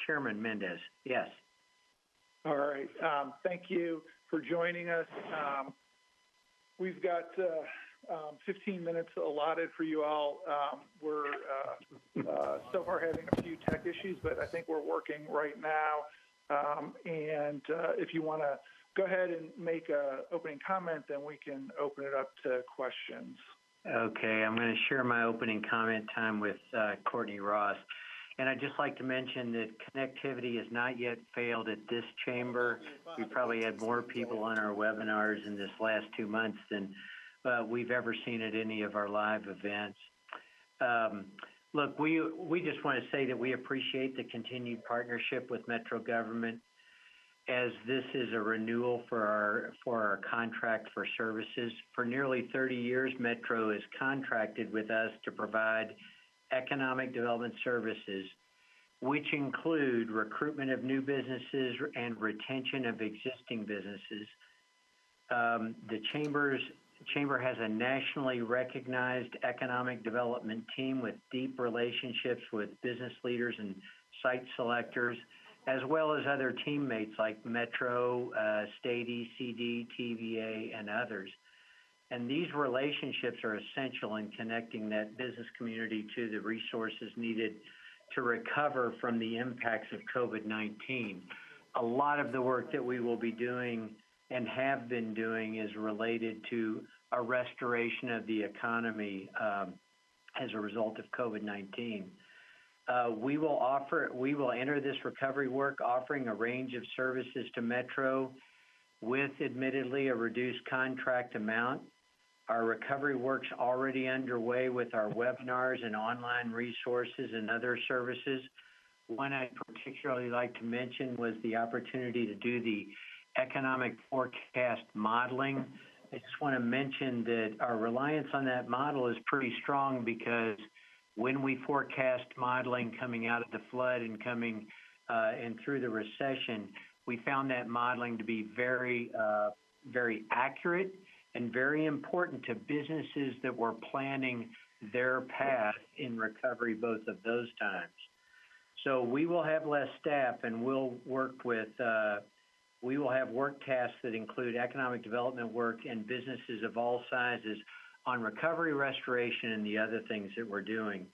Chairman Mendez. Yes. All right. Thank you for joining us. We've got 15 minutes allotted for you all. We're so far having a few tech issues, but I think we're working right now. And if you want to go ahead and make an opening comment, then we can open it up to questions. Okay, I'm going to share my opening comment time with Courtney Ross. And I'd just like to mention that connectivity has not yet failed at this chamber. We probably had more people on our webinars in this last 2 months than we've ever seen at any of our live events. Look, we just want to say that we appreciate the continued partnership with Metro government, as this is a renewal for our contract for services. For nearly 30 years, Metro has contracted with us to provide economic development services, which include recruitment of new businesses and retention of existing businesses. The Chamber has a nationally recognized economic development team with deep relationships with business leaders and site selectors, as well as other teammates like Metro, State ECD, TVA, and others. And these relationships are essential in connecting that business community to the resources needed to recover from the impacts of COVID-19. A lot of the work that we will be doing and have been doing is related to a restoration of the economy as a result of COVID-19. We will enter this recovery work offering a range of services to Metro with admittedly a reduced contract amount. Our recovery work's already underway with our webinars and online resources and other services. One I'd particularly like to mention was the opportunity to do the economic forecast modeling. I just want to mention that our reliance on that model is pretty strong, because when we forecast modeling coming out of the flood and coming and through the recession, we found that modeling to be very, very accurate and very important to businesses that were planning their path in recovery both of those times. So we will have less staff, and we'll work with, we will have work tasks that include economic development work and businesses of all sizes on recovery, restoration, and the other things that we're doing.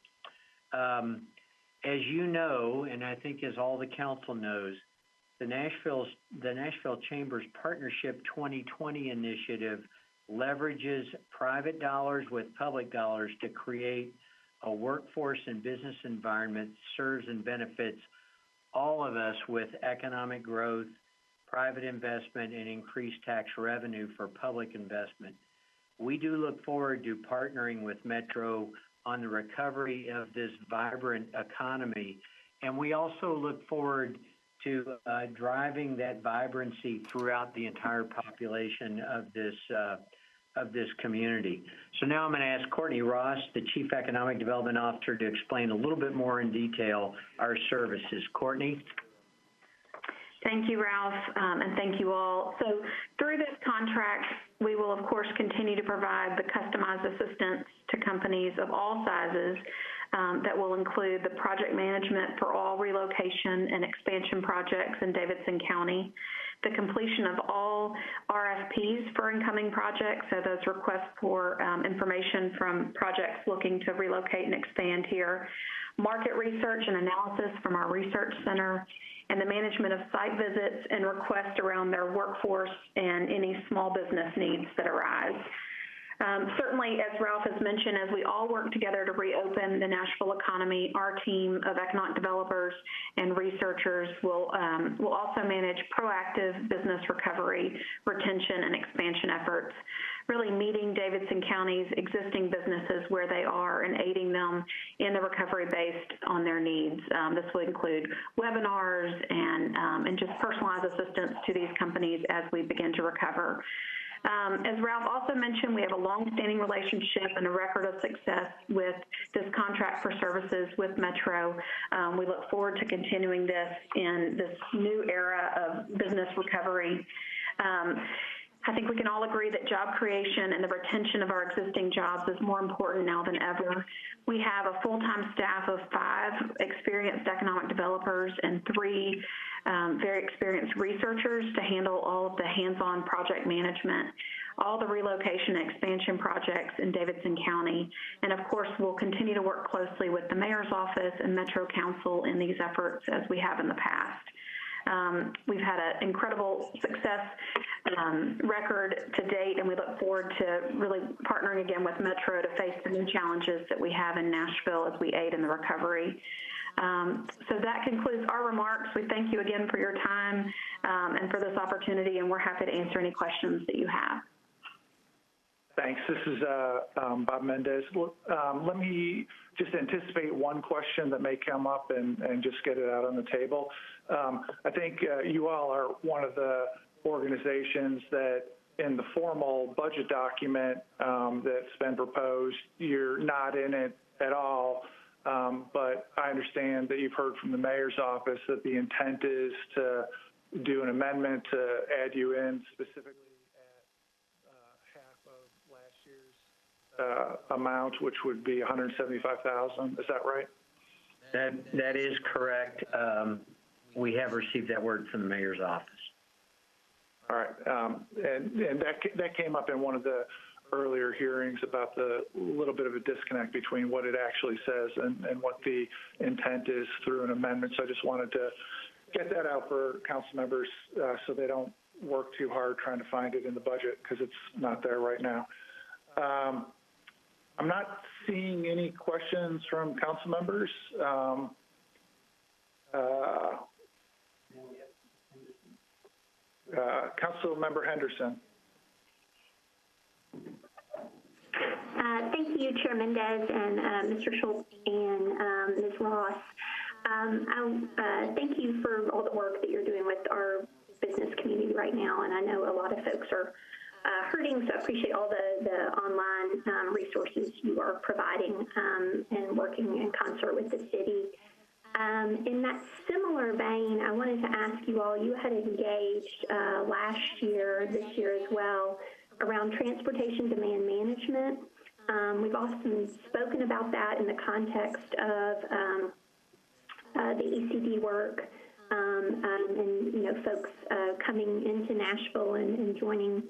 As you know, and I think as all the council knows, the Nashville Chamber's Partnership 2020 initiative leverages private dollars with public dollars to create a workforce and business environment that serves and benefits all of us with economic growth, private investment, and increased tax revenue for public investment. We do look forward to partnering with Metro on the recovery of this vibrant economy, and we also look forward to driving that vibrancy throughout the entire population of this community. So now I'm going to ask Courtney Ross, the Chief Economic Development Officer, to explain a little bit more in detail our services. Courtney? Thank you, Ralph, and thank you all. So through this contract, we will, of course, continue to provide the customized assistance to companies of all sizes that will include the project management for all relocation and expansion projects in Davidson County, the completion of all RFPs for incoming projects, so those requests for information from projects looking to relocate and expand here, market research and analysis from our research center, and the management of site visits and requests around their workforce and any small business needs that arise. Certainly, as Ralph has mentioned, as we all work together to reopen the Nashville economy, our team of economic developers and researchers will also manage proactive business recovery, retention, and expansion efforts, really meeting Davidson County's existing businesses where they are and aiding them in the recovery based on their needs. This will include webinars and just personalized assistance to these companies as we begin to recover. As Ralph also mentioned, we have a long-standing relationship and a record of success with this contract for services with Metro. We look forward to continuing this in this new era of business recovery. I think we can all agree that job creation and the retention of our existing jobs is more important now than ever. We have a full-time staff of 5 experienced economic developers and 3 very experienced researchers to handle all of the hands-on project management, all the relocation and expansion projects in Davidson County. And of course, we'll continue to work closely with the Mayor's Office and Metro Council in these efforts as we have in the past. We've had an incredible success record to date, and we look forward to really partnering again with Metro to face the new challenges that we have in Nashville as we aid in the recovery. So that concludes our remarks. We thank you again for your time and for this opportunity, and we're happy to answer any questions that you have. Thanks. This is Bob Mendez. Let me just anticipate one question that may come up and just get it out on the table. I think you all are one of the organizations that in the formal budget document that's been proposed, you're not in it at all. But I understand that you've heard from the mayor's office that the intent is to do an amendment to add you in specifically at half of last year's amount, which would be $175,000. Is that right? That is correct. We have received that word from the mayor's office. All right, and that came up in one of the earlier hearings about the little bit of a disconnect between what it actually says and what the intent is through an amendment. So I just wanted to get that out for council members so they don't work too hard trying to find it in the budget because it's not there right now. I'm not seeing any questions from council members. Council Member Henderson. Thank you, Chair Mendez and Mr. Schultz and Ms. Ross. Thank you for all the work that you're doing with our business community right now, and I know a lot of folks are hurting, so I appreciate all the online resources you are providing and working in concert with the city. In that similar vein, I wanted to ask you all, you had engaged last year, this year as well, around transportation demand management. We've often spoken about that in the context of the ECD work and you know, folks coming into Nashville and joining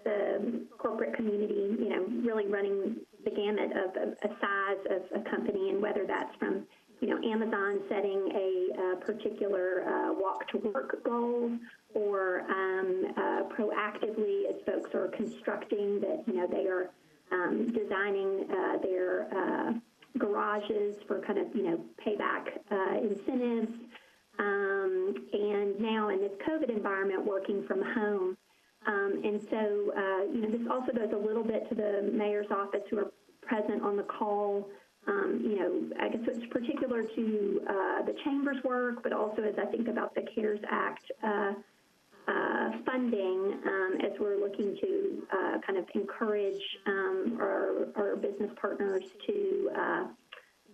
the corporate community, you know, really running the gamut of a size of a company, and whether that's from, you know, Amazon setting a particular walk to work goal, or proactively as folks are constructing that, you know, they are designing their garages for kind of, you know, payback incentives. And now in this COVID environment, working from home. And so, you know, this also goes a little bit to the mayor's office who are present on the call. You know, I guess it's particular to the chamber's work, but also as I think about the CARES Act funding, as we're looking to kind of encourage our business partners to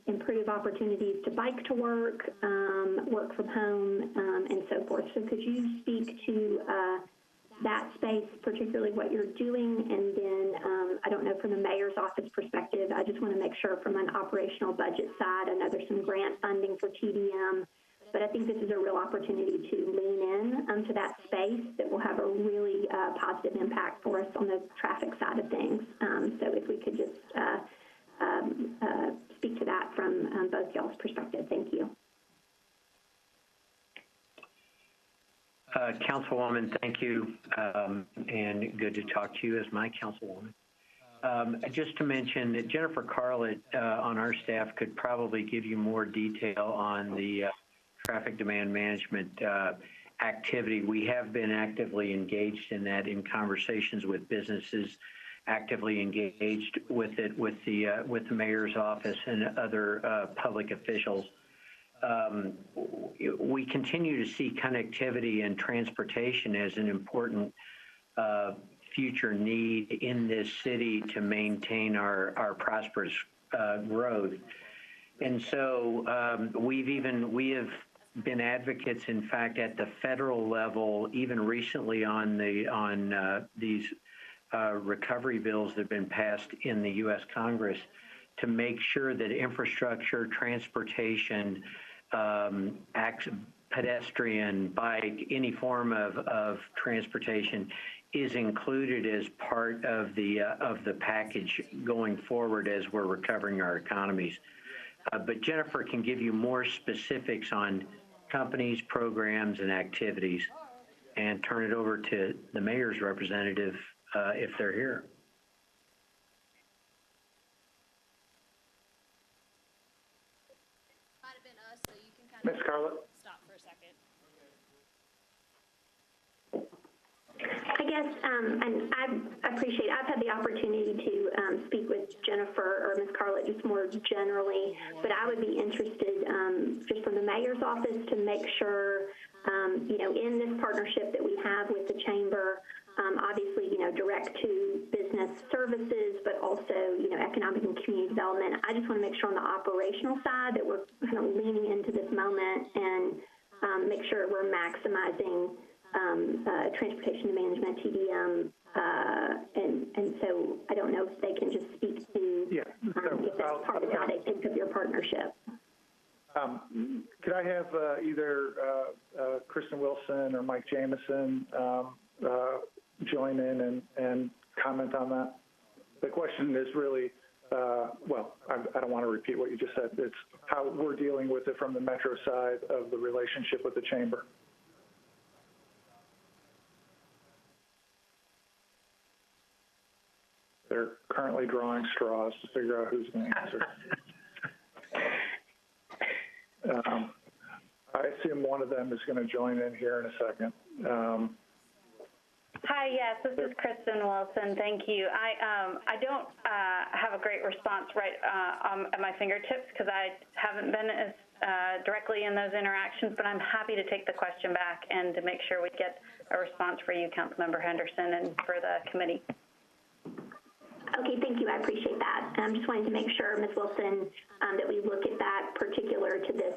improve opportunities to bike to work, work from home, and so forth. So could you speak to that space, particularly what you're doing? And then I don't know, from the mayor's office perspective, I just want to make sure from an operational budget side, I know there's some grant funding for TDM, but I think this is a real opportunity to lean in to that space that will have a really positive impact for us on the traffic side of things. So if we could just speak to that from both y'all's perspective. Thank you. Councilwoman, thank you, and good to talk to you as my councilwoman. Just to mention that Jennifer Carlett on our staff could probably give you more detail on the traffic demand management activity. We have been actively engaged in that, in conversations with businesses, actively engaged with it with the mayor's office and other public officials. We continue to see connectivity and transportation as an important future need in this city to maintain our prosperous growth. And so we have been advocates, in fact, at the federal level, even recently on these recovery bills that have been passed in the U.S. Congress, to make sure that infrastructure, transportation, pedestrian, bike, any form of transportation is included as part of the package going forward as we're recovering our economies. But Jennifer can give you more specifics on companies, programs, and activities, and turn it over to the mayor's representative if they're here. Might have been us, so you can kind Ms. of Scarlett? stop for a second. I guess, and I appreciate, I've had the opportunity to speak with Jennifer or Ms. Carlett just more generally, but I would be interested just from the mayor's office to make sure, in this partnership that we have with the chamber, obviously, direct to business services, but also, economic and community development. I just want to make sure on the operational side that we're kind of leaning into this moment and make sure we're maximizing transportation management, TDM, and so I don't know if they can just speak to if that's part of how they think of your partnership. Could I have either Kristen Wilson or Mike Jamison join in and comment on that? The question is really, I don't want to repeat what you just said. It's how we're dealing with it from the Metro side of the relationship with the chamber. They're currently drawing straws to figure out who's going to answer. I assume one of them is going to join in here in a second. Hi, yes, this is Kristen Wilson. Thank you. I don't have a great response right at my fingertips because I haven't been as directly in those interactions, but I'm happy to take the question back and to make sure we get a response for you, Councilmember Henderson, and for the committee. Okay, thank you. I appreciate that. I'm just wanting to make sure, Ms. Wilson, that we look at that particular to this,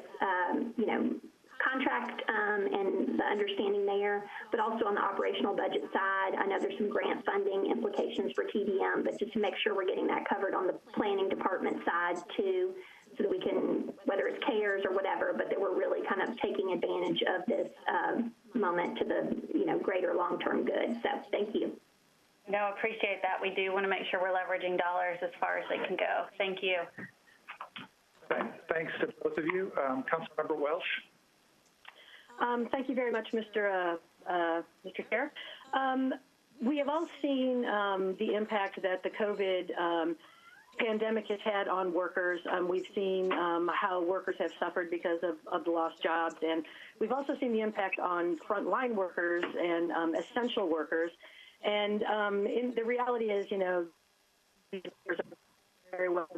contract and the understanding there, but also on the operational budget side. I know there's some grant funding implications for TDM, but just to make sure we're getting that covered on the planning department side too, so that we can, whether it's CARES or whatever, but that we're really kind of taking advantage of this moment to the, greater long-term good. So thank you. No, appreciate that. We do want to make sure we're leveraging dollars as far as they can go. Thank you. Thanks to both of you. Councilmember Welsh. Thank you very much, Mr. Chair. We have all seen the impact that the COVID pandemic has had on workers. We've seen how workers have suffered because of the lost jobs, and we've also seen the impact on frontline workers and essential workers. And the reality is, these workers are very well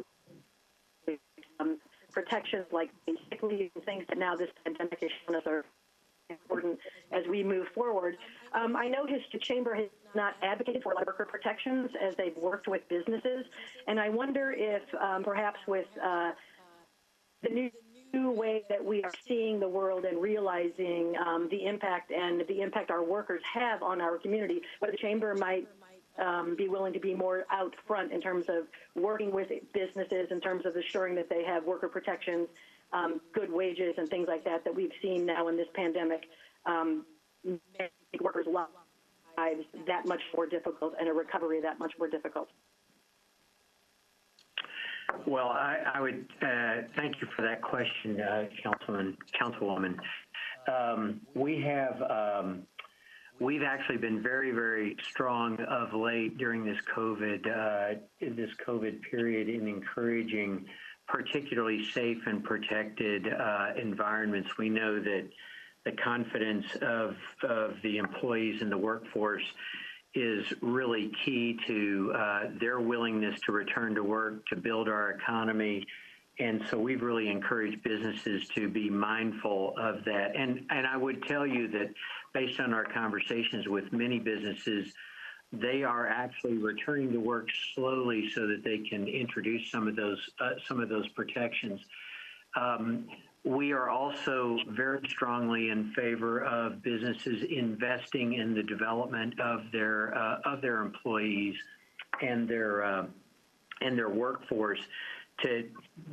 protections like sick leave and things that now this pandemic has shown us are important as we move forward. I know the chamber has not advocated for worker protections as they've worked with businesses, and I wonder if perhaps with the new way that we are seeing the world and realizing the impact our workers have on our community, whether the chamber might be willing to be more out front in terms of working with businesses, in terms of assuring that they have worker protections, good wages and things like that we've seen now in this pandemic make workers' lives that much more difficult and a recovery that much more difficult. Well, I would thank you for that question, Councilwoman. We've actually been very, very strong of late during this COVID period in encouraging particularly safe and protected environments. We know that the confidence of the employees in the workforce is really key to their willingness to return to work, to build our economy. And so we've really encouraged businesses to be mindful of that. And I would tell you that based on our conversations with many businesses, they are actually returning to work slowly so that they can introduce some of those protections. we are also very strongly in favor of businesses investing in the development of their employees and their workforce to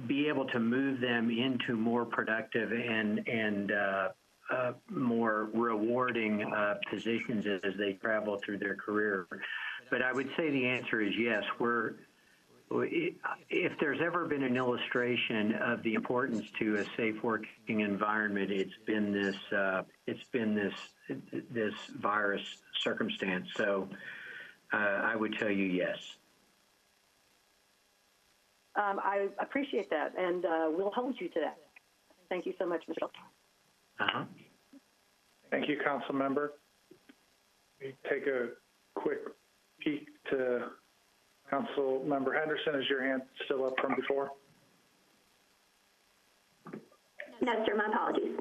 be able to move them into more productive and more rewarding positions as they travel through their career. But I would say the answer is yes. If there's ever been an illustration of the importance to a safe working environment, it's been this virus circumstance. So I would tell you yes. I appreciate that, and we'll hold you to that. Thank you so much, Mr. Uh-huh. Thank you, Council Member. We take a quick peek to Council Member Henderson. Is your hand still up from before? No, sir, my apologies.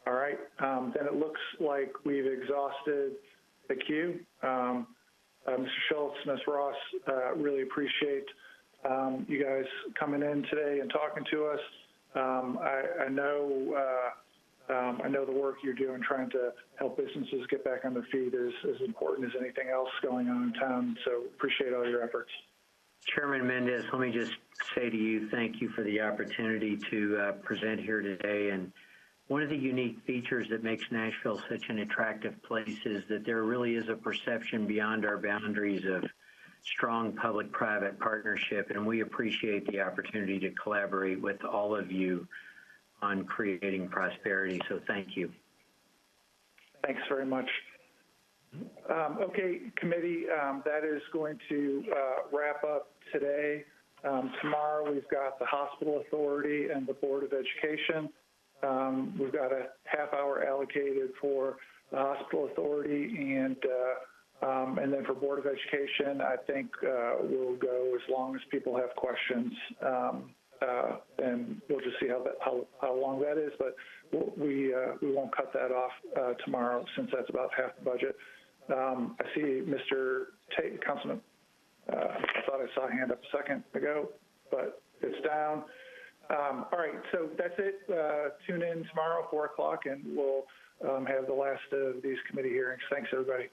All right, then it looks like we've exhausted the queue. Mr. Schultz, Ms. Ross, really appreciate you guys coming in today and talking to us. I know the work you're doing trying to help businesses get back on their feet is as important as anything else going on in town, so appreciate all your efforts. Chairman Mendez, let me just say to you, thank you for the opportunity to present here today. And one of the unique features that makes Nashville such an attractive place is that there really is a perception beyond our boundaries of strong public-private partnership, and we appreciate the opportunity to collaborate with all of you on creating prosperity, so thank you. Thanks very much. Okay, committee, that is going to wrap up today. Tomorrow we've got the Hospital Authority and the Board of Education. We've got a half hour allocated for the Hospital Authority, and then for Board of Education, I think we'll go as long as people have questions. And we'll just see how long that is, but we won't cut that off tomorrow since that's about half the budget. I see Mr. Councilman. I thought I saw a hand up a second ago, but it's down. All right, so that's it. Tune in tomorrow, 4 o'clock, and we'll have the last of these committee hearings. Thanks, everybody.